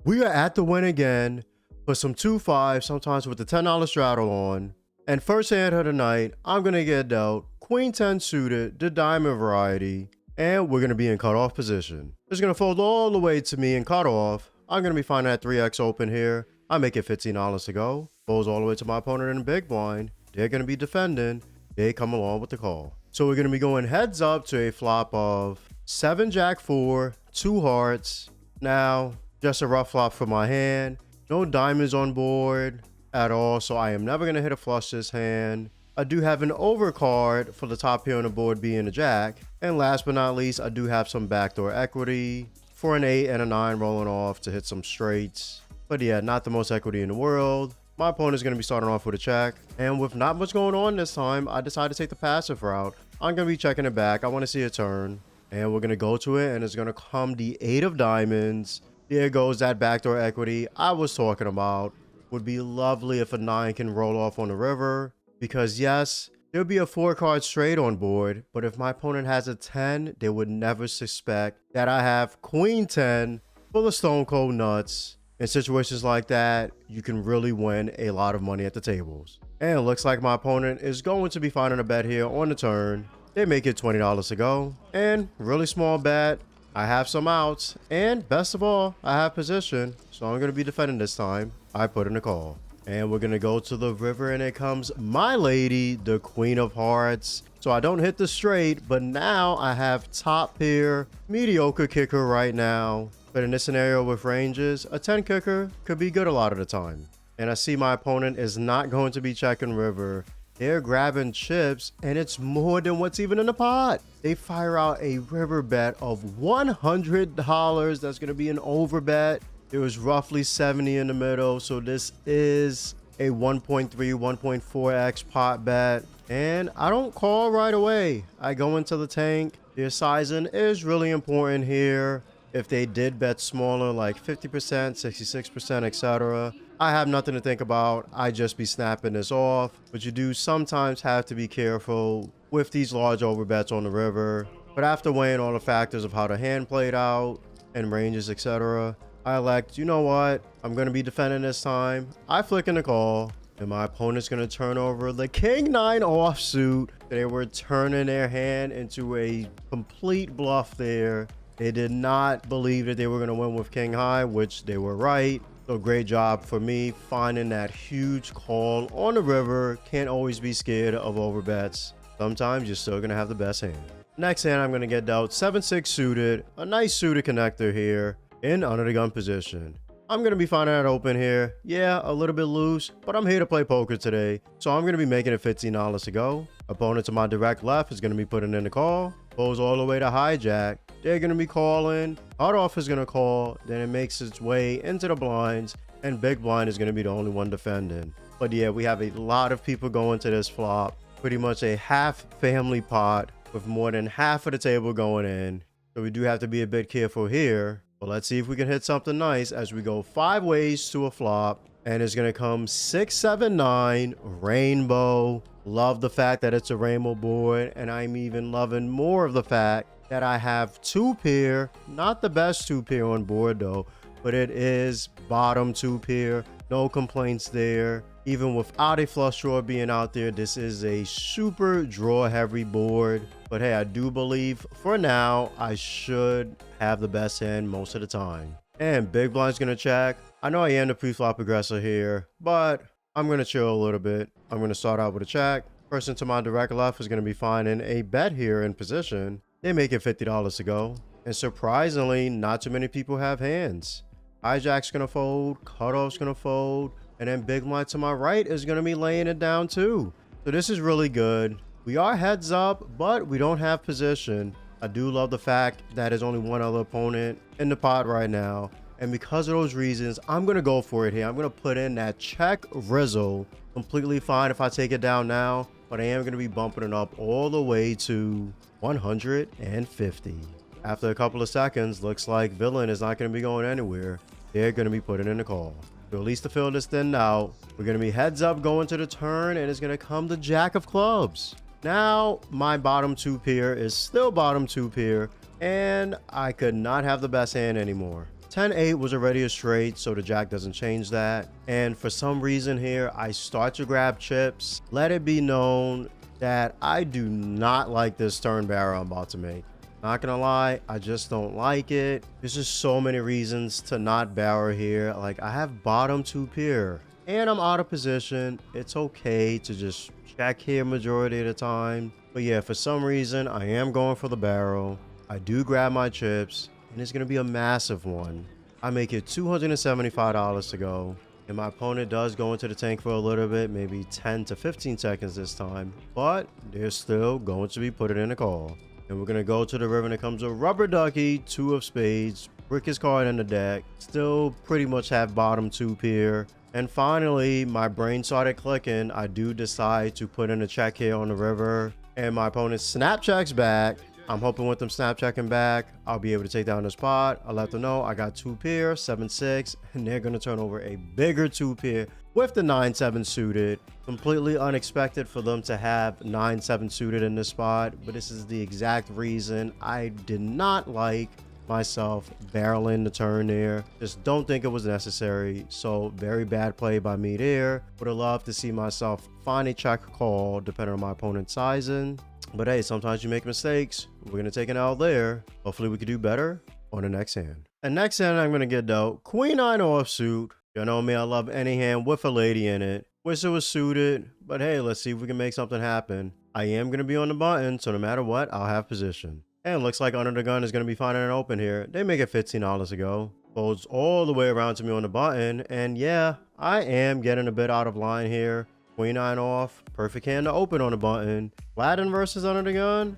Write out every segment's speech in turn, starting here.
We are at the win again for some 2-5, sometimes with the $10 straddle on. And first hand of the night, I'm going to get dealt Queen 10 suited, the diamond variety, and we're going to be in cutoff position. It's going to fold all the way to me in cutoff. I'm going to be finding that 3x open here. I make it $15 to go. Folds all the way to my opponent in the big blind. They're going to be defending. They come along with the call. So we're going to be going heads up to a flop of 7 jack 4, 2 hearts. Now, just a rough flop for my hand. No diamonds on board at all, so I am never going to hit a flush this hand. I do have an overcard for the top here on the board being a jack. And last but not least, I do have some backdoor equity for an 8 and a 9 rolling off to hit some straights. But yeah, not the most equity in the world. My opponent is going to be starting off with a check. And with not much going on this time, I decided to take the passive route. I'm going to be checking it back. I want to see a turn. And we're going to go to it, and it's going to come the 8 of diamonds. There goes that backdoor equity I was talking about. Would be lovely if a 9 can roll off on the river. Because yes, there'll be a 4-card straight on board. But if my opponent has a 10, they would never suspect that I have Queen 10 full of stone cold nuts. In situations like that, you can really win a lot of money at the tables. And it looks like my opponent is going to be finding a bet here on the turn. They make it $20 to go. And really small bet. I have some outs. And best of all, I have position. So I'm going to be defending this time. I put in a call. And we're going to go to the river, and it comes my lady, the Queen of Hearts. So I don't hit the straight, but now I have top pair, mediocre kicker right now. But in this scenario with ranges, a 10 kicker could be good a lot of the time. And I see my opponent is not going to be checking river. They're grabbing chips, and it's more than what's even in the pot. They fire out a river bet of $100. That's going to be an over bet. There was roughly 70 in the middle. So this is a 1.3, 1.4x pot bet. And I don't call right away. I go into the tank. Their sizing is really important here. If they did bet smaller, like 50%, 66%, etc., I have nothing to think about. I just be snapping this off. But you do sometimes have to be careful with these large overbets on the river. But after weighing all the factors of how the hand played out and ranges, etc., I elect, you know what? I'm going to be defending this time. I flick in the call. And my opponent's going to turn over the King 9 offsuit. They were turning their hand into a complete bluff there. They did not believe that they were going to win with King High, which they were right. So great job for me finding that huge call on the river. Can't always be scared of overbets. Sometimes you're still going to have the best hand. Next hand, I'm going to get dealt 7-6 suited. A nice suited connector here in under the gun position. I'm going to be finding that open here. Yeah, a little bit loose, but I'm here to play poker today. So I'm going to be making it $15 to go. Opponent to my direct left is going to be putting in the call. Goes all the way to hijack. They're going to be calling. Cutoff is going to call. Then it makes its way into the blinds. And big blind is going to be the only one defending. But yeah, we have a lot of people going to this flop. Pretty much a half family pot with more than half of the table going in. So we do have to be a bit careful here. But let's see if we can hit something nice as we go 5 ways to a flop. And it's going to come 6, 7, 9, rainbow. Love the fact that it's a rainbow board. And I'm even loving more of the fact that I have 2 pair. Not the best 2 pair on board though. But it is bottom 2 pair. No complaints there. Even without a flush draw being out there, this is a super draw heavy board. But hey, I do believe for now I should have the best hand most of the time. And big blind's gonna check. I know I am the pre-flop aggressor here, but I'm gonna chill a little bit. I'm gonna start out with a check. Person to my direct left is gonna be finding a bet here in position. They make it $50 to go. And surprisingly, not too many people have hands. Hijack's gonna fold, cutoff's gonna fold, and then big blind to my right is gonna be laying it down too. So this is really good. We are heads up, but we don't have position. I do love the fact that there's only one other opponent in the pot right now. And because of those reasons, I'm going to go for it here. I'm going to put in that check Rizzle. Completely fine if I take it down now. But I am going to be bumping it up all the way to 150. After a couple of seconds, looks like Villain is not going to be going anywhere. They're going to be putting in the call. So at least to fill this thin out, we're going to be heads up going to the turn. And it's going to come the Jack of Clubs. Now, my bottom 2 pair is still bottom 2 pair, and I could not have the best hand anymore. 10-8 was already a straight, so the jack doesn't change that. And for some reason here, I start to grab chips. Let it be known that I do not like this turn barrel I'm about to make. Not gonna lie, I just don't like it. There's just so many reasons to not barrel here. Like, I have bottom 2 pair and I'm out of position. It's okay to just check here majority of the time. But yeah, for some reason, I am going for the barrel. I do grab my chips, and it's gonna be a massive one. I make it $275 to go. And my opponent does go into the tank for a little bit, maybe 10 to 15 seconds this time. But they're still going to be putting in a call. And we're going to go to the river, and it comes a rubber ducky, 2 of spades, brick his card in the deck. Still pretty much have bottom 2 pair. And finally, my brain started clicking. I do decide to put in a check here on the river. And my opponent snap checks back. I'm hoping with them snap checking back, I'll be able to take down the spot. I let them know I got 2 pair, 7-6, and they're going to turn over a bigger 2 pair with the 9-7 suited. Completely unexpected for them to have 9-7 suited in this spot, but this is the exact reason I did not like myself barreling the turn there. Just don't think it was necessary. So very bad play by me there. Would have loved to see myself find a check call depending on my opponent's sizing. But hey, sometimes you make mistakes. We're going to take an L there. Hopefully we could do better on the next hand. And next hand I'm going to get dealt Queen 9 offsuit. You know me, I love any hand with a lady in it. Wish it was suited, but hey, let's see if we can make something happen. I am going to be on the button, so no matter what, I'll have position. And looks like under the gun is going to be finding an open here. They make it $15 to go. Folds all the way around to me on the button. And yeah, I am getting a bit out of line here. Queen 9 off. Perfect hand to open on the button. Latin versus under the gun?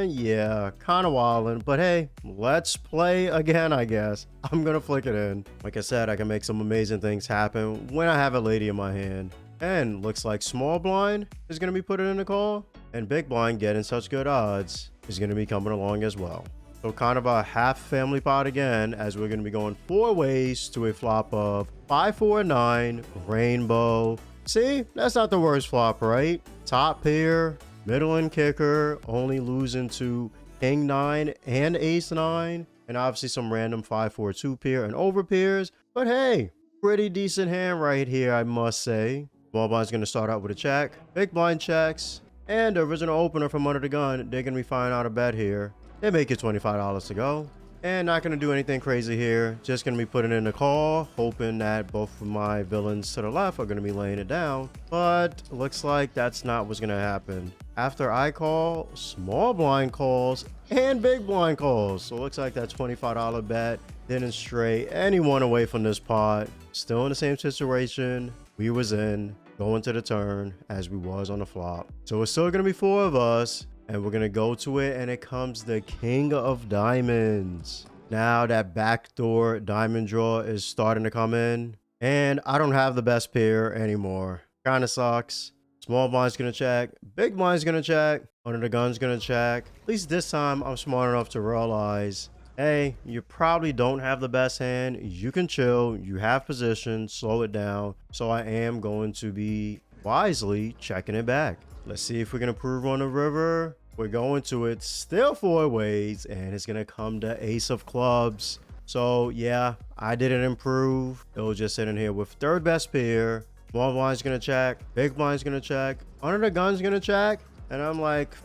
Yeah, kind of wildin'. But hey, let's play again, I guess. I'm going to flick it in. Like I said, I can make some amazing things happen when I have a lady in my hand. And looks like small blind is going to be put in the call. And big blind getting such good odds is going to be coming along as well. So kind of a half family pot again, as we're going to be going 4 ways to a flop of 5-4-9 rainbow. See, that's not the worst flop, right? Top pair, middle and kicker, only losing to king 9 and ace 9, and obviously some random 5-4-2 pair and over pairs. But hey, pretty decent hand right here, I must say. Small blind's going to start out with a check. Big blind checks. And the original opener from under the gun, they're going to be firing out a bet here. They make it $25 to go. And not going to do anything crazy here. Just going to be putting in a call, hoping that both of my villains to the left are going to be laying it down. But looks like that's not what's going to happen. After I call, small blind calls and big blind calls. So it looks like that $25 bet didn't stray anyone away from this pot. Still in the same situation we was in going to the turn as we was on the flop. So it's still going to be 4 of us. And we're going to go to it, and it comes the king of diamonds. Now that backdoor diamond draw is starting to come in, and I don't have the best pair anymore. Kind of sucks. Small blind's going to check. Big blind's going to check. Under the gun's going to check. At least this time I'm smart enough to realize, hey, you probably don't have the best hand. You can chill. You have position. Slow it down. So I am going to be wisely checking it back. Let's see if we can improve on the river. We're going to it still 4 ways, and it's going to come to ace of clubs. So yeah, I didn't improve. It was just sitting here with third best pair. Small blind's going to check. Big blind's going to check. Under the gun's going to check. And I'm like,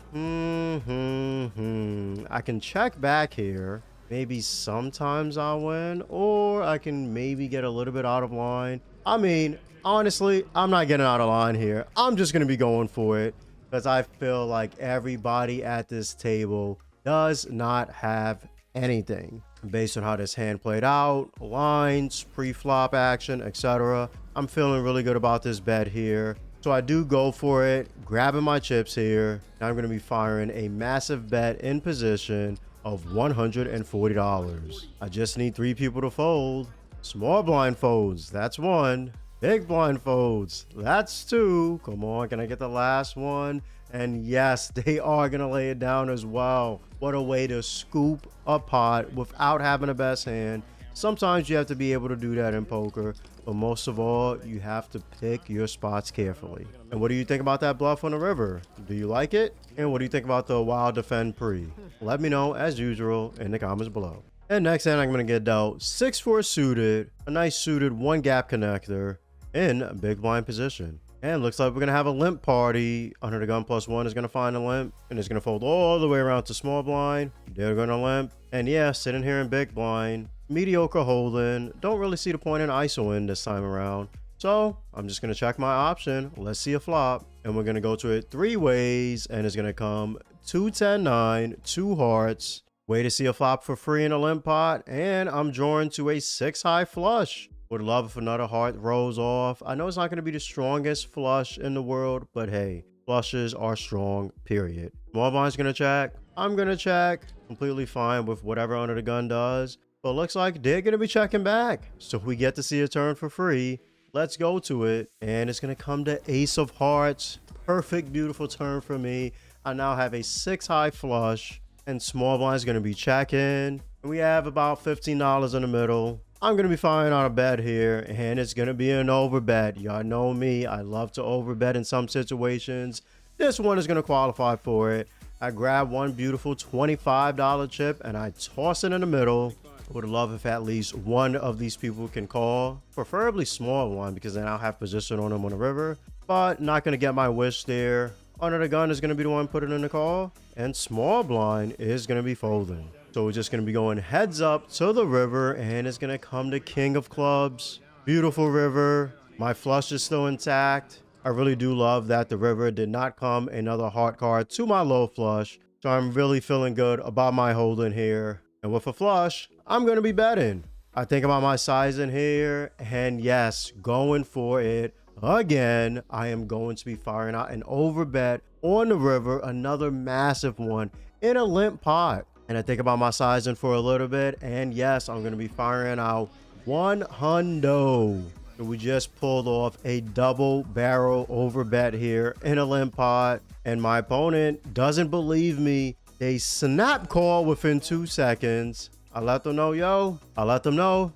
I can check back here. Maybe sometimes I'll win, or I can maybe get a little bit out of line. I mean, honestly, I'm not getting out of line here. I'm just going to be going for it because I feel like everybody at this table does not have anything. Based on how this hand played out, lines, pre-flop action, etc. I'm feeling really good about this bet here. So I do go for it, grabbing my chips here. Now I'm going to be firing a massive bet in position of $140. I just need 3 people to fold. Small blind folds, that's 1. Big blind folds, that's 2. Come on, can I get the last one? And yes, they are gonna lay it down as well. What a way to scoop a pot without having a best hand. Sometimes you have to be able to do that in poker, but most of all, you have to pick your spots carefully. And what do you think about that bluff on the river? Do you like it? And what do you think about the wild defend pre? Let me know as usual in the comments below. And next hand, I'm going to get dealt 6-4 suited, a nice suited 1-gap connector in a big blind position. And looks like we're going to have a limp party. Under the gun +1 is going to find a limp, and it's going to fold all the way around to small blind. They're going to limp. And yeah, sitting here in big blind. Mediocre holding. Don't really see the point in ISOing this time around. So I'm just going to check my option. Let's see a flop. And we're going to go to it 3 ways. And it's going to come 2 10 9, 2 hearts. Way to see a flop for free in a limp pot. And I'm drawing to a 6-high flush. Would love if another heart rolls off. I know it's not going to be the strongest flush in the world, but hey, flushes are strong, period. Small blind's going to check. I'm going to check. Completely fine with whatever under the gun does. But looks like they're going to be checking back. So we get to see a turn for free. Let's go to it. And it's going to come to ace of hearts. Perfect, beautiful turn for me. I now have a 6-high flush. And small blind's going to be checking. And we have about $15 in the middle. I'm going to be firing on a bet here, and it's going to be an overbet. Y'all know me. I love to overbet in some situations. This one is going to qualify for it. I grab one beautiful $25 chip, and I toss it in the middle. I would love if at least one of these people can call. Preferably small one, because then I'll have position on them on the river. But not going to get my wish there. Under the gun is going to be the one putting in the call. And small blind is going to be folding. So we're just going to be going heads up to the river, and it's going to come to king of clubs. Beautiful river. My flush is still intact. I really do love that the river did not come another heart card to my low flush. So I'm really feeling good about my holding here. And with a flush, I'm going to be betting. I think about my sizing here, and yes, going for it again. I am going to be firing out an overbet on the river, another massive one in a limp pot. And I think about my sizing for a little bit, and yes, I'm going to be firing out 100. So we just pulled off a double barrel overbet here in a limp pot, and my opponent doesn't believe me. They snap call within 2 seconds. I let them know,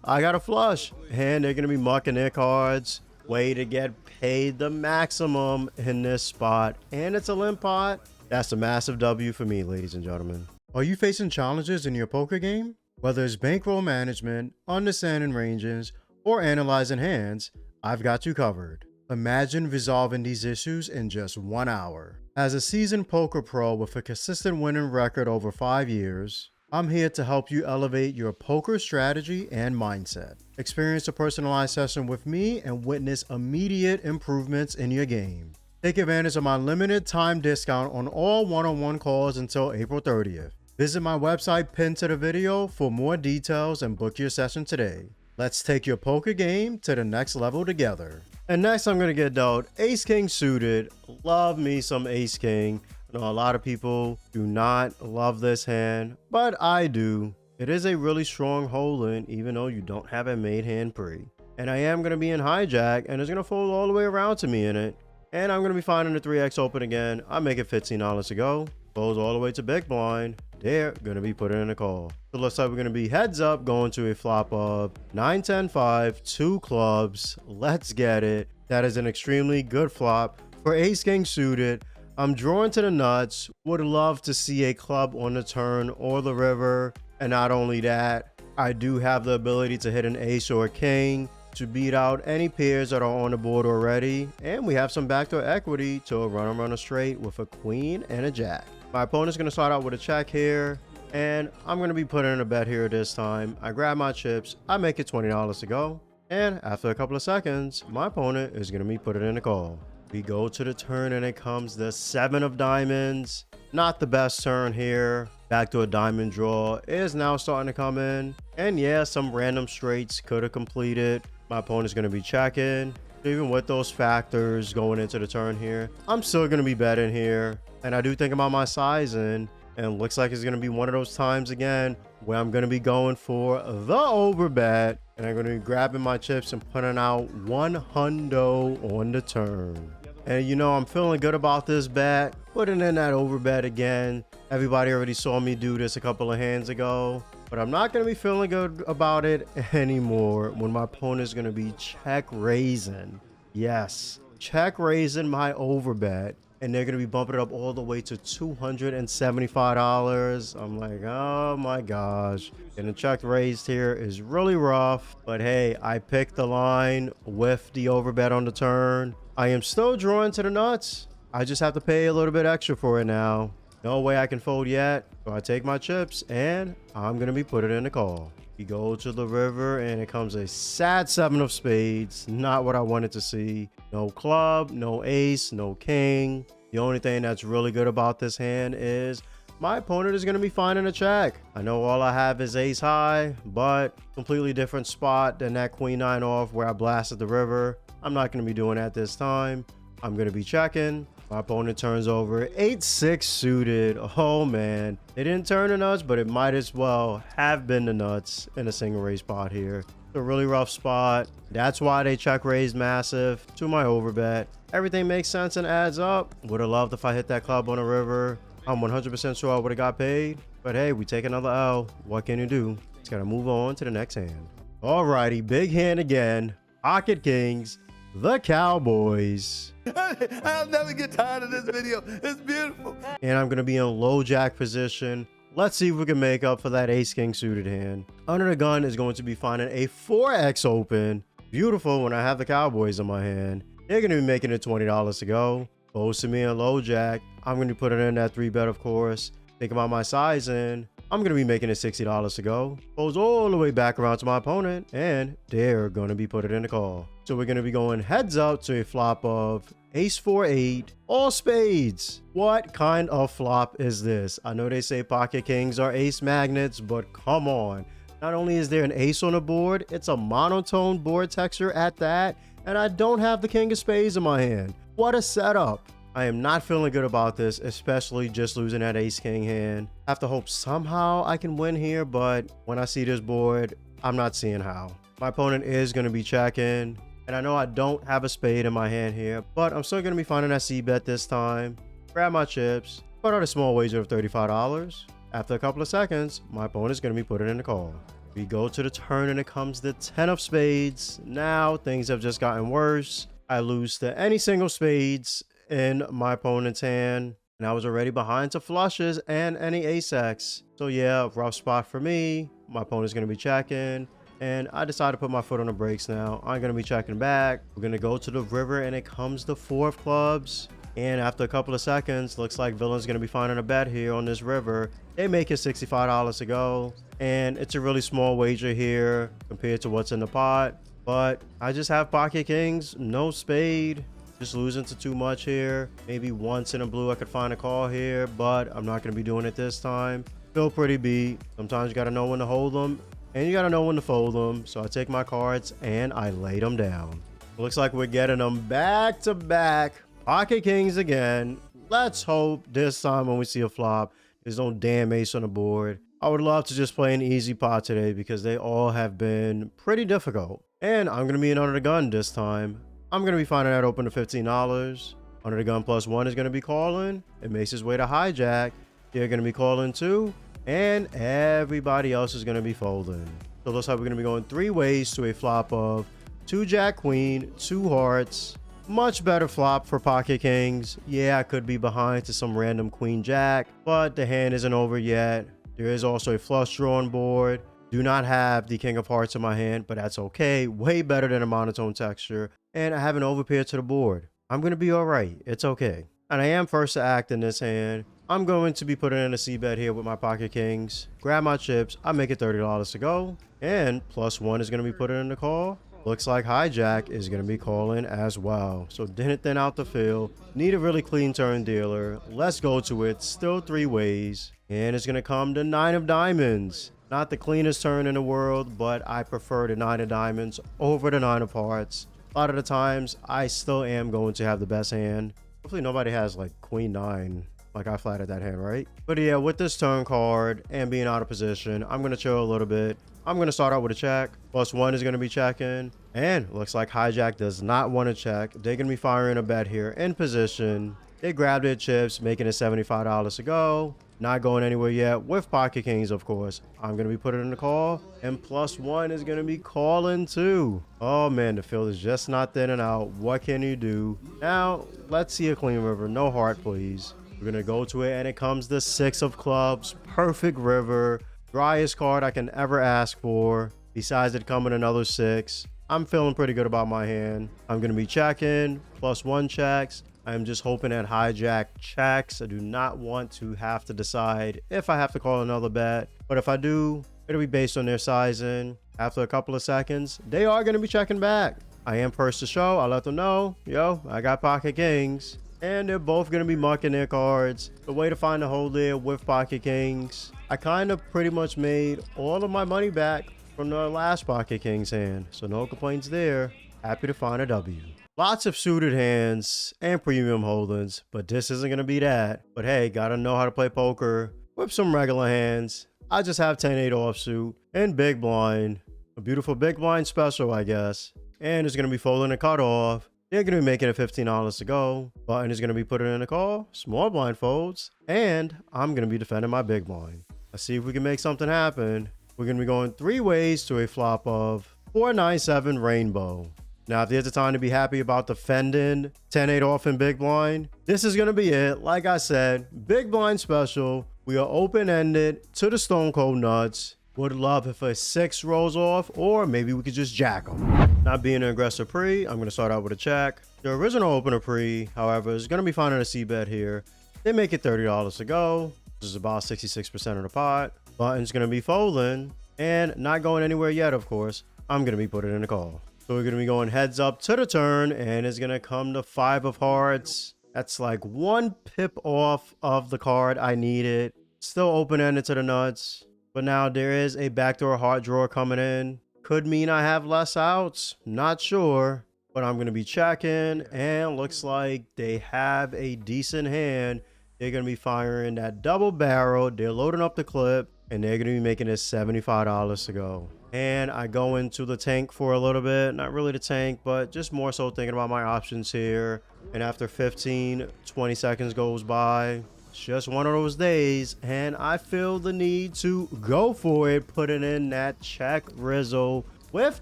I got a flush, and they're going to be mucking their cards. Way to get paid the maximum in this spot, and it's a limp pot. That's a massive W for me, ladies and gentlemen. Are you facing challenges in your poker game? Whether it's bankroll management, understanding ranges, or analyzing hands, I've got you covered. Imagine resolving these issues in just 1 hour. As a seasoned poker pro with a consistent winning record over 5 years, I'm here to help you elevate your poker strategy and mindset. Experience a personalized session with me and witness immediate improvements in your game. Take advantage of my limited time discount on all one-on-one calls until April 30th. Visit my website pinned to the video for more details and book your session today. Let's take your poker game to the next level together. And next I'm going to get dealt Ace King suited. Love me some Ace King. I know a lot of people do not love this hand, but I do. It is a really strong holding, even though you don't have a made hand pre. And I am going to be in hijack, and it's going to fold all the way around to me in it. And I'm going to be finding the 3x open again. I make it $15 to go. Folds all the way to big blind. They're going to be putting in a call. So it looks like we're going to be heads up going to a flop of 9, 10, 5, 2 clubs. Let's get it. That is an extremely good flop for Ace King suited. I'm drawing to the nuts. Would love to see a club on the turn or the river. And not only that, I do have the ability to hit an ace or a king to beat out any pairs that are on the board already. And we have some backdoor equity to run a straight with a queen and a jack. My opponent's going to start out with a check here, and I'm going to be putting in a bet here this time. I grab my chips, I make it $20 to go, and after a couple of seconds, my opponent is going to be putting in a call. We go to the turn, and it comes the 7 of diamonds. Not the best turn here. Back to a diamond draw is now starting to come in, and yeah, some random straights could have completed. My opponent's going to be checking. Even with those factors going into the turn here, I'm still going to be betting here. And I do think about my sizing, and it looks like it's going to be one of those times again where I'm going to be going for the overbet, and I'm going to be grabbing my chips and putting out 100 on the turn. And you know, I'm feeling good about this bet, putting in that overbet again. Everybody already saw me do this a couple of hands ago, but I'm not going to be feeling good about it anymore when my opponent is going to be check raising. Yes, check raising my overbet. and they're going to be bumping it up all the way to $275. I'm like, oh my gosh. Getting check raised here is really rough. But hey, I picked the line with the overbet on the turn. I am still drawing to the nuts. I just have to pay a little bit extra for it now. No way I can fold yet. So I take my chips and I'm going to be putting it in the call. We go to the river and it comes a sad 7 of spades. Not what I wanted to see. No club, no ace, no king. The only thing that's really good about this hand is my opponent is going to be finding a check. I know all I have is ace high, but completely different spot than that queen 9 off where I blasted the river. I'm not going to be doing that this time. I'm going to be checking. My opponent turns over 8-6 suited. Oh man, it didn't turn the nuts, but it might as well have been the nuts in a single raise spot here. It's a really rough spot. That's why they check raised massive to my overbet. Everything makes sense and adds up. Would have loved if I hit that club on the river. I'm 100% sure I would have got paid. But hey, we take another L. What can you do? Just gotta move on to the next hand. Alrighty, big hand again. Pocket kings. The Cowboys. I'll never get tired of this video. It's beautiful. And I'm going to be in low jack position. Let's see if we can make up for that ace king suited hand. Under the gun is going to be finding a 4x open. Beautiful when I have the Cowboys in my hand. They're going to be making it $20 to go. Close to me in low jack. I'm going to put it in that 3-bet, of course. Think about my sizing. I'm going to be making it $60 to go. Goes all the way back around to my opponent. And they're going to be put it in the call. So we're going to be going heads up to a flop of ace 4-8, all spades. What kind of flop is this? I know they say pocket kings are ace magnets, but come on. Not only is there an ace on the board, it's a monotone board texture at that. And I don't have the king of spades in my hand. What a setup. I am not feeling good about this, especially just losing that ace king hand. I have to hope somehow I can win here, but when I see this board, I'm not seeing how. My opponent is going to be checking, and I know I don't have a spade in my hand here, but I'm still going to be finding that C-bet this time. Grab my chips, put out a small wager of $35. After a couple of seconds, my opponent is going to be putting in the call. We go to the turn and it comes the 10 of spades. Now things have just gotten worse. I lose to any single spades in my opponent's hand, and I was already behind to flushes and any ace-x. So yeah, rough spot for me. My opponent's going to be checking, and I decided to put my foot on the brakes now. I'm going to be checking back. We're going to go to the river, and it comes the 4 of clubs. And after a couple of seconds, looks like Villain's going to be finding a bet here on this river. They make it $65 to go, and it's a really small wager here compared to what's in the pot. But I just have pocket kings, no spade. Just losing to too much here. Maybe once in a blue I could find a call here, but I'm not going to be doing it this time. Feel pretty beat. Sometimes you got to know when to hold them, and you got to know when to fold them. So I take my cards and I lay them down. Looks like we're getting them back to back. Pocket kings again. Let's hope this time when we see a flop, there's no damn ace on the board. I would love to just play an easy pot today because they all have been pretty difficult. And I'm going to be in under the gun this time. I'm going to be finding that open to $15. Under the gun +1 is going to be calling. It makes its way to hijack. They're going to be calling too. And everybody else is going to be folding. So it looks like we're going to be going 3 ways to a flop of 2 jack queen, 2 hearts. Much better flop for pocket kings. Yeah, I could be behind to some random queen jack, but the hand isn't over yet. There is also a flush draw on board. Do not have the king of hearts in my hand, but that's okay. Way better than a monotone texture. And I have an overpair to the board. I'm going to be all right. It's okay. And I am first to act in this hand. I'm going to be putting in a C-bet here with my pocket kings. Grab my chips. I make it $30 to go. And +1 is going to be put in the call. Looks like hijack is going to be calling as well. So didn't thin out the field. Need a really clean turn dealer. Let's go to it. Still 3 ways. And it's going to come to 9 of diamonds. Not the cleanest turn in the world, but I prefer the 9 of diamonds over the 9 of hearts. A lot of the times, I still am going to have the best hand. Hopefully nobody has like queen 9, like I flattered that hand, right? But yeah, with this turn card and being out of position, I'm going to chill a little bit. I'm going to start out with a check. +1 is going to be checking. And looks like hijack does not want to check. They're going to be firing a bet here in position. They grab their chips, making it $75 to go. Not going anywhere yet with pocket kings, of course. I'm going to be putting in the call, and +1 is going to be calling too. Oh man, the field is just not thinning out. What can you do? Now, let's see a clean river. No heart, please. We're going to go to it, and it comes the 6 of clubs. Perfect river. Driest card I can ever ask for. Besides it coming another 6. I'm feeling pretty good about my hand. I'm going to be checking. +1 checks. I'm just hoping that hijack checks. I do not want to have to decide if I have to call another bet. But if I do, it'll be based on their sizing. After a couple of seconds, they are going to be checking back. I am first to show. I let them know, yo, I got pocket kings. And they're both going to be mucking their cards. The way to find a hole there with pocket kings. I kind of pretty much made all of my money back from the last pocket kings hand. So no complaints there. Happy to find a W. Lots of suited hands and premium holdings, but this isn't going to be that. But hey, gotta know how to play poker with some regular hands. I just have 10-8 offsuit and big blind. A beautiful big blind special, I guess. And it's going to be folding a cutoff. They're going to be making it $15 to go. Button is going to be putting in a call. Small blind folds. And I'm going to be defending my big blind. Let's see if we can make something happen. We're going to be going 3 ways to a flop of 4-9-7 rainbow. Now, if there's a time to be happy about defending 10-8 off in big blind, this is going to be it. Like I said, big blind special. We are open-ended to the stone cold nuts. Would love if a 6 rolls off, or maybe we could just jack them. Not being an aggressive pre, I'm going to start out with a check. The original opener pre, however, is going to be finding a C bet here. They make it $30 to go. This is about 66% of the pot. Button's going to be folding and not going anywhere yet, of course. I'm going to be putting in a call. So we're going to be going heads up to the turn, and it's going to come to 5 of hearts. That's like 1 pip off of the card I needed. Still open-ended to the nuts. But now there is a backdoor heart drawer coming in. Could mean I have less outs. Not sure. But I'm going to be checking, and looks like they have a decent hand. They're going to be firing that double barrel. They're loading up the clip, and they're going to be making it $75 to go. And I go into the tank for a little bit. Not really the tank, but just more so thinking about my options here. And after 15, 20 seconds goes by. It's just one of those days, and I feel the need to go for it, putting in that check Rizzo with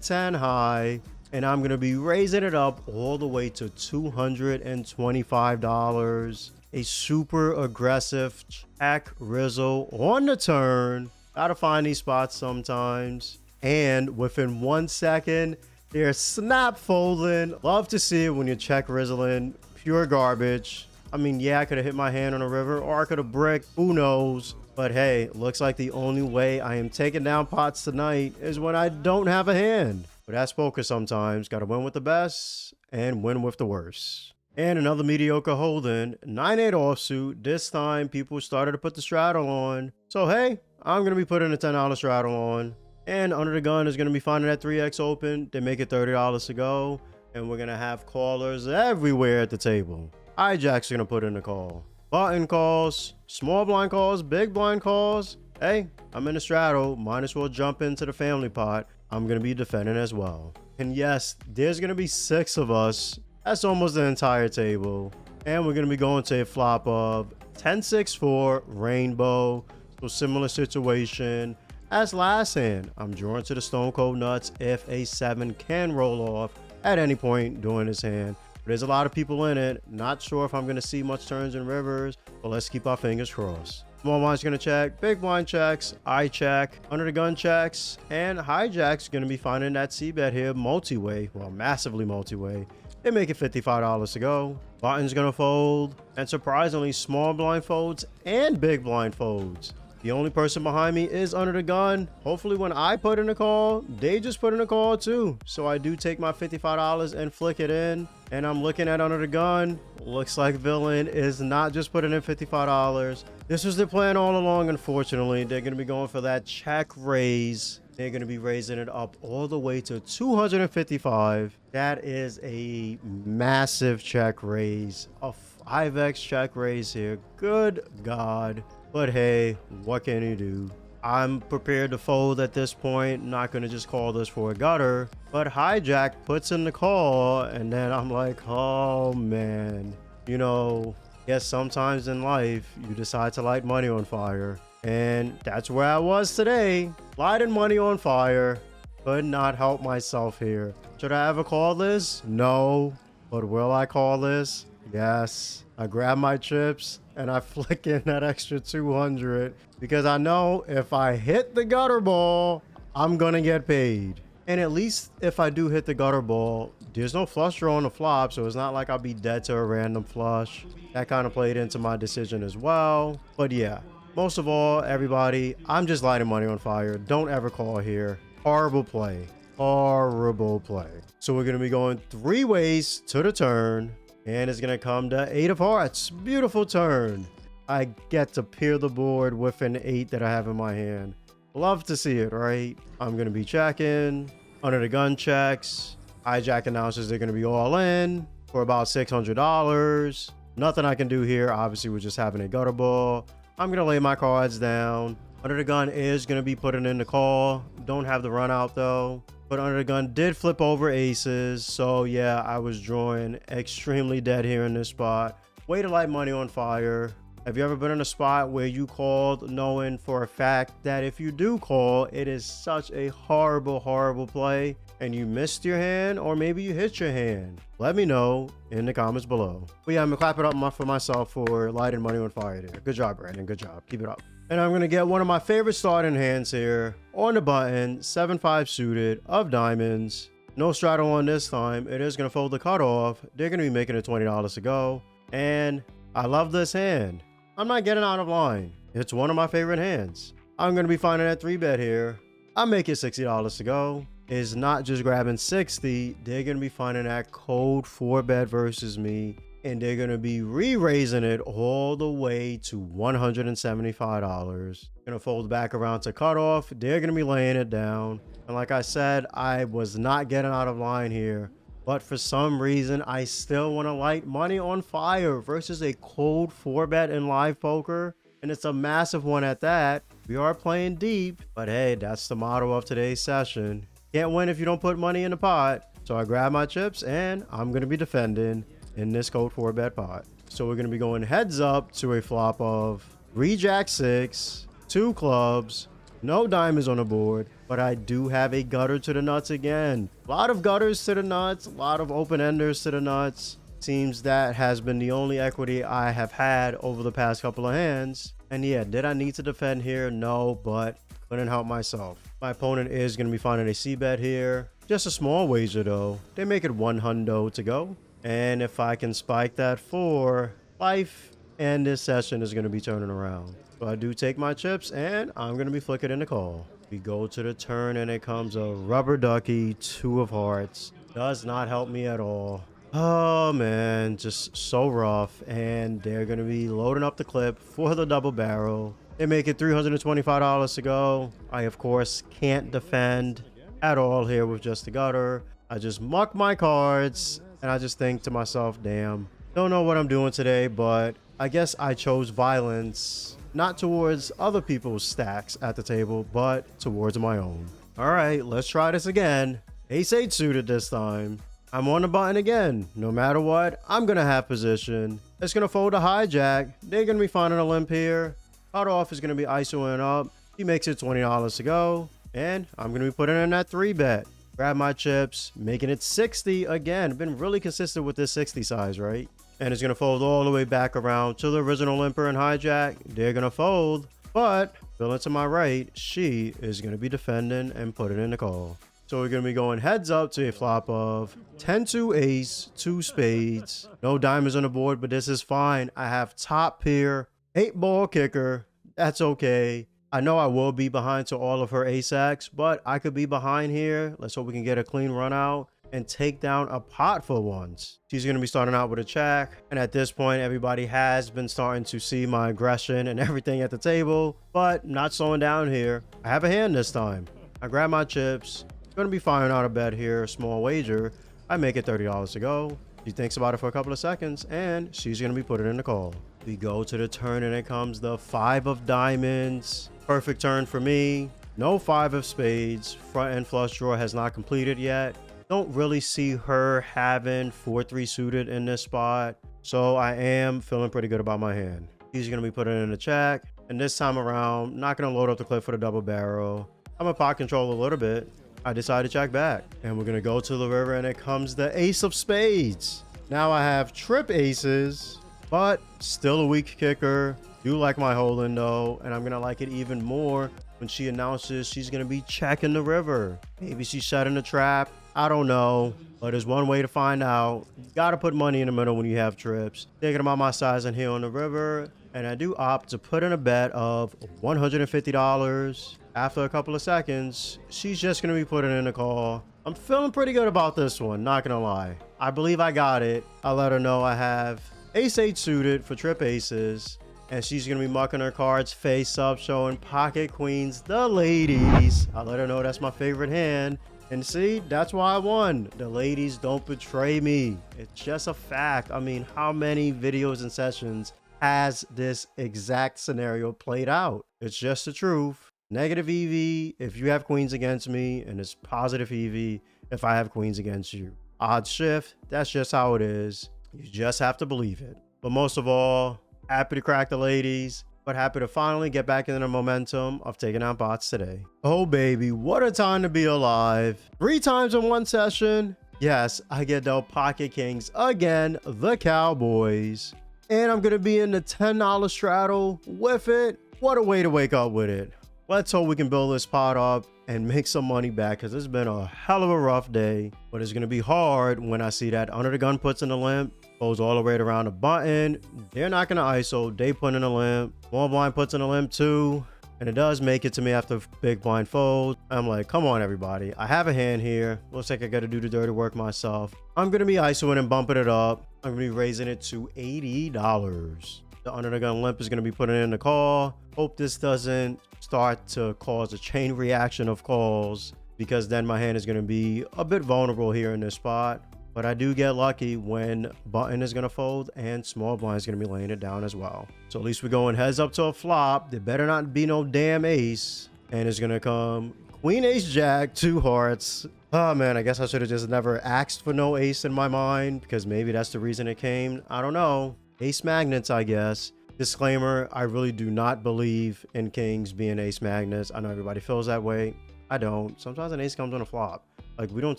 10 high. And I'm going to be raising it up all the way to $225. A super aggressive check Rizzo on the turn. Gotta find these spots sometimes. And within 1 second, they're snap folding. Love to see it when you check Rizzling. Pure garbage. I mean, yeah, I could have hit my hand on a river, or I could have bricked. Who knows? But hey, looks like the only way I am taking down pots tonight is when I don't have a hand. But that's poker sometimes. Gotta win with the best and win with the worst. And another mediocre holding. 9-8 offsuit. This time, people started to put the straddle on. So hey, I'm going to be putting a $10 straddle on. And under the gun is going to be finding that 3x open. They make it $30 to go. And we're going to have callers everywhere at the table. Hijack's going to put in the call. Button calls, small blind calls, big blind calls. Hey, I'm in the straddle. Might as well jump into the family pot. I'm going to be defending as well. And yes, there's going to be 6 of us. That's almost the entire table. And we're going to be going to a flop of 10-6-4 rainbow. So similar situation as last hand. I'm drawn to the stone cold nuts if a 7 can roll off at any point during this hand. But there's a lot of people in it. Not sure if I'm going to see much turns and rivers, but let's keep our fingers crossed. Small blind's going to check, big blind checks, I check, under the gun checks, and hijack's going to be finding that C bet here multi-way, well, massively multi-way. They make it $55 to go. Button's going to fold, and surprisingly, small blind folds and big blind folds. The only person behind me is under the gun. Hopefully when I put in a call, they just put in a call too. So I do take my $55 and flick it in. And I'm looking at under the gun. Looks like Villain is not just putting in $55. This was their plan all along, unfortunately. They're going to be going for that check raise. They're going to be raising it up all the way to $255. That is a massive check raise. A 5x check raise here. Good God. But hey, what can you do? I'm prepared to fold at this point. Not going to just call this for a gutter. But hijack puts in the call, and then I'm like, oh man. You know, Yes, sometimes in life, you decide to light money on fire. And that's where I was today. Lighting money on fire. Could not help myself here. Should I ever call this? No. But will I call this? Yes. I grab my chips and I flick in that extra 200 because I know if I hit the gutter ball, I'm gonna get paid. And at least if I do hit the gutter ball, there's no flush draw on the flop, so it's not like I'll be dead to a random flush. That kind of played into my decision as well. But yeah, most of all, everybody, I'm just lighting money on fire. Don't ever call here. Horrible play. Horrible play. So we're going to be going 3 ways to the turn. And it's going to come to 8 of hearts. Beautiful turn. I get to peer the board with an 8 that I have in my hand. Love to see it, right? I'm going to be checking. Under the gun checks. Hijack announces they're going to be all in for about $600. Nothing I can do here. Obviously, we're just having a gutter ball. I'm going to lay my cards down. Under the gun is going to be putting in the call. Don't have the run out though. But under the gun did flip over aces. So yeah, I was drawing extremely dead here in this spot. Way to light money on fire. Have you ever been in a spot where you called knowing for a fact that if you do call, it is such a horrible, horrible play and you missed your hand or maybe you hit your hand? Let me know in the comments below. But yeah, I'm gonna clap it up for myself for lighting money on fire there. Good job, Brandon. Good job. Keep it up. And I'm gonna get one of my favorite starting hands here on the button, 7-5 suited of diamonds. No straddle on this time. It is gonna fold the cutoff. They're gonna be making it $20 to go. And I love this hand. I'm not getting out of line. It's one of my favorite hands. I'm going to be finding that 3-bet here. I'll make it $60 to go. It's not just grabbing 60. They're going to be finding that cold 4-bet versus me. And they're going to be re-raising it all the way to $175. Going to fold back around to cutoff. They're going to be laying it down. And like I said, I was not getting out of line here. But for some reason, I still want to light money on fire versus a cold 4-bet in live poker. And it's a massive one at that. We are playing deep, but hey, that's the motto of today's session. Can't win if you don't put money in the pot. So I grab my chips and I'm going to be defending in this cold 4-bet pot. So we're going to be going heads up to a flop of 3-Jack-6, 2 clubs, no diamonds on the board, but I do have a gutter to the nuts again. A lot of gutters to the nuts, a lot of open-enders to the nuts. Seems that has been the only equity I have had over the past couple of hands. And yeah, did I need to defend here? No, but couldn't help myself. My opponent is going to be finding a C-bet here. Just a small wager though. They make it $100 to go. And if I can spike that 4, life and this session is going to be turning around. So I do take my chips and I'm going to be flicking in the call. We go to the turn and it comes a rubber ducky, 2 of hearts. Does not help me at all. Oh man, just so rough. And they're going to be loading up the clip for the double barrel. They make it $325 to go. I, of course, can't defend at all here with just the gutter. I just muck my cards and I just think to myself, damn, don't know what I'm doing today, but I guess I chose violence. Not towards other people's stacks at the table, but towards my own. All right, let's try this again. Ace-8 suited this time. I'm on the button again. No matter what, I'm going to have position. It's going to fold a hijack. They're going to be finding a limp here. Cutoff is going to be ISOing up. He makes it $20 to go. And I'm going to be putting in that 3-bet. Grab my chips, making it 60 again. Been really consistent with this 60 size, right? And it's going to fold all the way back around to the original limper and hijack. They're going to fold, but Villain to my right, she is going to be defending and putting in the call. So we're going to be going heads up to a flop of 10-2 ace, 2 spades. No diamonds on the board, but this is fine. I have top pair, 8-ball kicker. That's okay. I know I will be behind to all of her ace-X, but I could be behind here. Let's hope we can get a clean run out and take down a pot for once. She's going to be starting out with a check. And at this point, everybody has been starting to see my aggression and everything at the table, but not slowing down here. I have a hand this time. I grab my chips. Going to be firing out a bet here, a small wager. I make it $30 to go. She thinks about it for a couple of seconds and she's going to be putting in the call. We go to the turn and it comes the 5 of diamonds. Perfect turn for me. No 5 of spades. Front end flush draw has not completed yet. Don't really see her having 4-3 suited in this spot. So I am feeling pretty good about my hand. He's going to be putting in a check. And this time around, not going to load up the clip for the double barrel. I'm going to pot control a little bit. I decided to check back. And we're going to go to the river, and it comes the ace of spades. Now I have trip aces, but still a weak kicker. Do like my holding though, and I'm going to like it even more when she announces she's going to be checking the river. Maybe she's setting a trap. I don't know, but there's one way to find out. You got to put money in the middle when you have trips. Thinking about my size in here on the river, and I do opt to put in a bet of $150. After a couple of seconds, she's just going to be putting in a call. I'm feeling pretty good about this one, not going to lie. I believe I got it. I let her know I have ace-8 suited for trip aces. And she's going to be mucking her cards face up, showing pocket queens, the ladies. I let her know that's my favorite hand. And see, that's why I won. The ladies don't betray me. It's just a fact. I mean, how many videos and sessions has this exact scenario played out? It's just the truth. Negative EV if you have queens against me, and it's positive EV if I have queens against you. Odds shift, that's just how it is. You just have to believe it. But most of all, happy to crack the ladies, but happy to finally get back into the momentum of taking out bots today. Oh baby, what a time to be alive. 3 times in one session. Yes, I get dealt pocket kings again, the Cowboys. And I'm going to be in the $10 straddle with it. What a way to wake up with it. Let's hope we can build this pot up and make some money back, because it's been a hell of a rough day. But it's going to be hard when I see that under the gun puts in the limp, goes all the way around the button. They're not going to ISO. They put in a limp. Small blind puts in a limp too. And it does make it to me after big blind folds. I'm like, come on, everybody. I have a hand here. Looks like I got to do the dirty work myself. I'm going to be ISOing and bumping it up. I'm going to be raising it to $80. The under the gun limp is going to be putting in the call. Hope this doesn't start to cause a chain reaction of calls, because then my hand is going to be a bit vulnerable here in this spot. But I do get lucky when button is going to fold and small blind is going to be laying it down as well. So at least we're going heads up to a flop. There better not be no damn ace. And it's going to come queen, ace, jack, 2 hearts. Oh man, I guess I should have just never asked for no ace in my mind, because maybe that's the reason it came. I don't know. Ace magnets, I guess. Disclaimer, I really do not believe in kings being ace magnets. I know everybody feels that way. I don't. Sometimes an ace comes on a flop. Like, we don't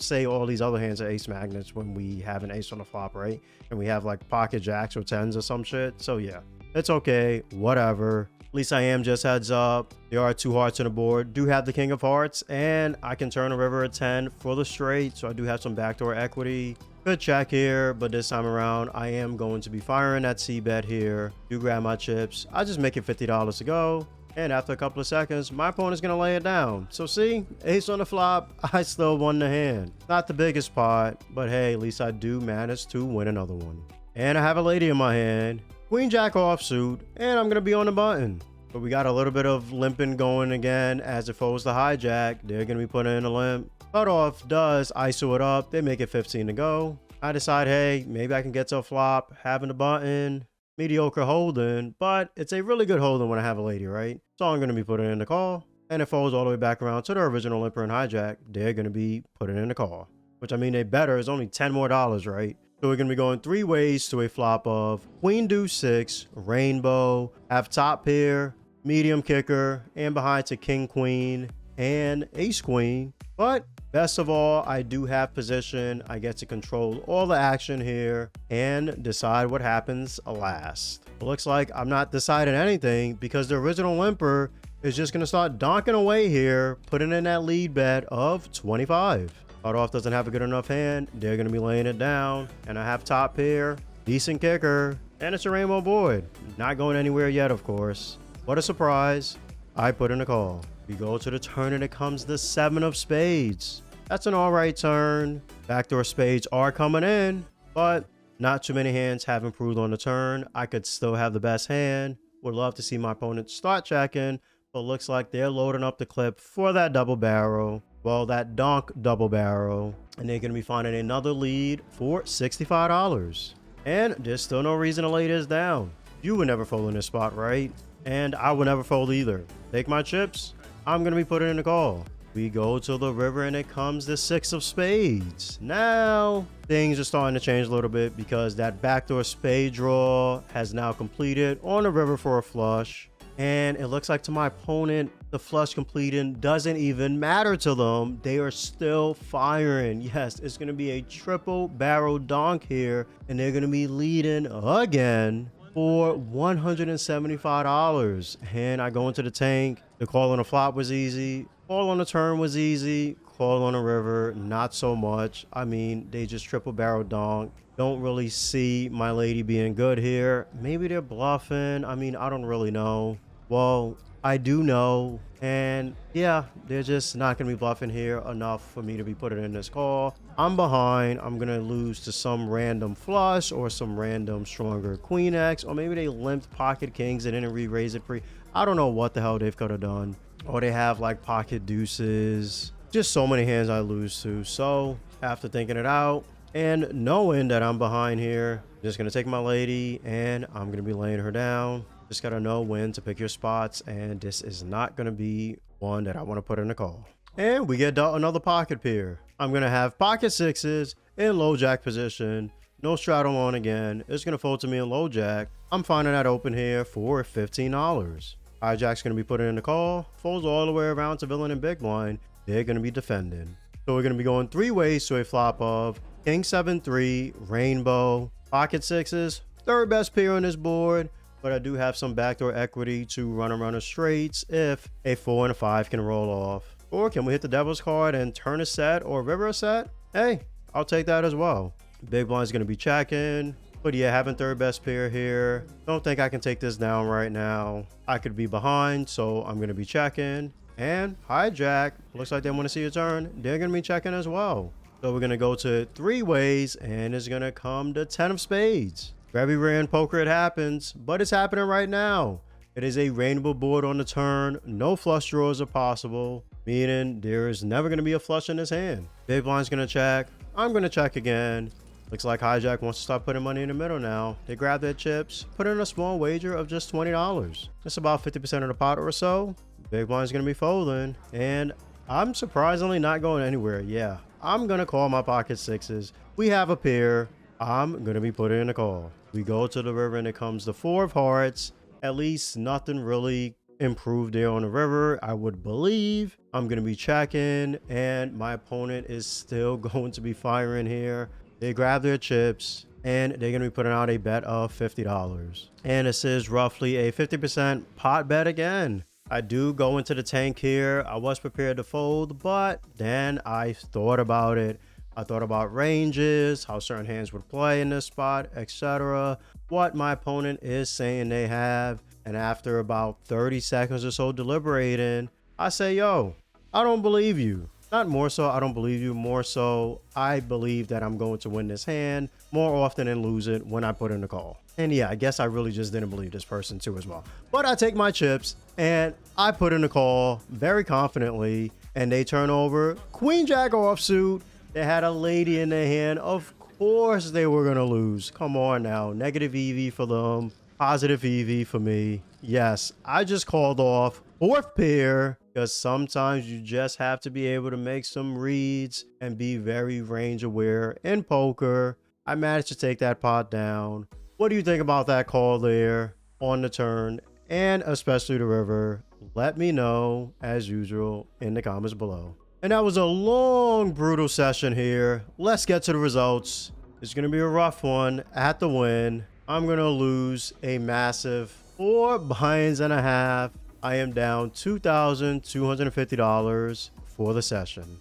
say all these other hands are ace magnets when we have an ace on the flop, right? And we have like pocket jacks or 10s or some shit. So yeah, it's okay. Whatever. At least I am just heads up. There are 2 hearts on the board. Do have the king of hearts, and I can turn a river at 10 for the straight. So I do have some backdoor equity. Good check here, but this time around, I am going to be firing that C bet here. Do grab my chips. I just make it $50 to go. And after a couple of seconds, my opponent's going to lay it down. So see, ace on the flop, I still won the hand. Not the biggest pot, but hey, at least I do manage to win another one. And I have a lady in my hand. Queen jack offsuit, and I'm going to be on the button. But we got a little bit of limping going again as it folds the hijack. They're going to be putting in a limp. Cutoff does ISO it up. They make it 15 to go. I decide, hey, maybe I can get to a flop, having the button. Mediocre holding, but it's a really good holding when I have a lady, right? So I'm going to be putting in the call, and it folds all the way back around to the original limper and hijack. They're going to be putting in the call, which I mean, they better. It's only $10 more, right? So we're going to be going 3 ways to a flop of queen deuce 6, rainbow, have top pair, medium kicker, and behind to king queen and ace queen. But best of all, I do have position. I get to control all the action here and decide what happens last. It looks like I'm not deciding anything, because the original limper is just going to start donking away here, putting in that lead bet of 25. Cutoff doesn't have a good enough hand. They're going to be laying it down, and I have top pair, decent kicker, and it's a rainbow board. Not going anywhere yet, of course. What a surprise. I put in a call. We go to the turn, and it comes the 7 of spades. That's an all right turn. Backdoor spades are coming in, but not too many hands have improved on the turn. I could still have the best hand. Would love to see my opponent start checking, but looks like they're loading up the clip for that double barrel. Well, that donk double barrel. And they're going to be finding another lead for $65. And there's still no reason to lay this down. You would never fold in this spot, right? And I would never fold either. Take my chips. I'm going to be putting in the call. We go to the river and it comes the 6 of spades. Now things are starting to change a little bit because that backdoor spade draw has now completed on the river for a flush. And it looks like to my opponent, the flush completing doesn't even matter to them. They are still firing. Yes, it's going to be a triple barrel donk here. And they're going to be leading again for $175. And I go into the tank. The call on the flop was easy. Call on the turn was easy. Call on the river, not so much. I mean, they just triple barrel donk. Don't really see my lady being good here. Maybe they're bluffing. I mean, I don't really know. Well, I do know. And yeah, they're just not going to be bluffing here enough for me to be putting in this call. I'm behind. I'm going to lose to some random flush or some random stronger queen X. Or maybe they limped pocket kings and didn't re-raise it free. I don't know what the hell they could have done. Or they have like pocket deuces. Just so many hands I lose to. So after thinking it out and knowing that I'm behind here, I'm just going to take my lady and I'm going to be laying her down. Just got to know when to pick your spots, and this is not going to be one that I want to put in the call. And we get dealt another pocket pair. I'm going to have pocket sixes in low jack position. No straddle on again. It's going to fold to me in low jack. I'm finding that open here for $15. High jack's going to be put in the call. Folds all the way around to villain and big blind. They're going to be defending. So we're going to be going 3 ways to a flop of king 7-3, rainbow, pocket sixes, third best pair on this board. But I do have some backdoor equity to run around the straights if a 4 and a 5 can roll off. Or can we hit the devil's card and turn a set or river a set? Hey, I'll take that as well. Big blind's going to be checking. But yeah, having third best pair here. Don't think I can take this down right now. I could be behind, so I'm going to be checking. And hijack. Looks like they want to see a turn. They're going to be checking as well. So we're going to go to 3 ways, and it's going to come to 10 of spades. Very rare in poker it happens, but it's happening right now. It is a rainbow board on the turn. No flush draws are possible, meaning there is never going to be a flush in this hand. Big blind's going to check. I'm going to check again. Looks like hijack wants to start putting money in the middle now. They grab their chips, put in a small wager of just $20. That's about 50% of the pot or so. Big blind's going to be folding, and I'm surprisingly not going anywhere. Yeah, I'm going to call my pocket sixes. We have a pair. I'm going to be putting in a call. We go to the river and it comes the 4 of hearts. At least nothing really improved there on the river, I would believe. I'm going to be checking and my opponent is still going to be firing here. They grab their chips and they're going to be putting out a bet of $50. And this is roughly a 50% pot bet again. I do go into the tank here. I was prepared to fold, but then I thought about it. I thought about ranges, how certain hands would play in this spot, etc. What my opponent is saying they have. And after about 30 seconds or so deliberating, I say, yo, I don't believe you. Not more so I don't believe you, more so I believe that I'm going to win this hand more often than lose it when I put in the call. And yeah, I guess I really just didn't believe this person too as well. But I take my chips and I put in the call very confidently and they turn over queen jack offsuit. They had a lady in their hand. Of course they were going to lose. Come on now. Negative EV for them. Positive EV for me. Yes, I just called off 4th pair because sometimes you just have to be able to make some reads and be very range aware in poker. I managed to take that pot down. What do you think about that call there on the turn and especially the river? Let me know as usual in the comments below. And that was a long, brutal session here. Let's get to the results. It's going to be a rough one at the win. I'm going to lose a massive 4 binds and a half. I am down $2,250 for the session.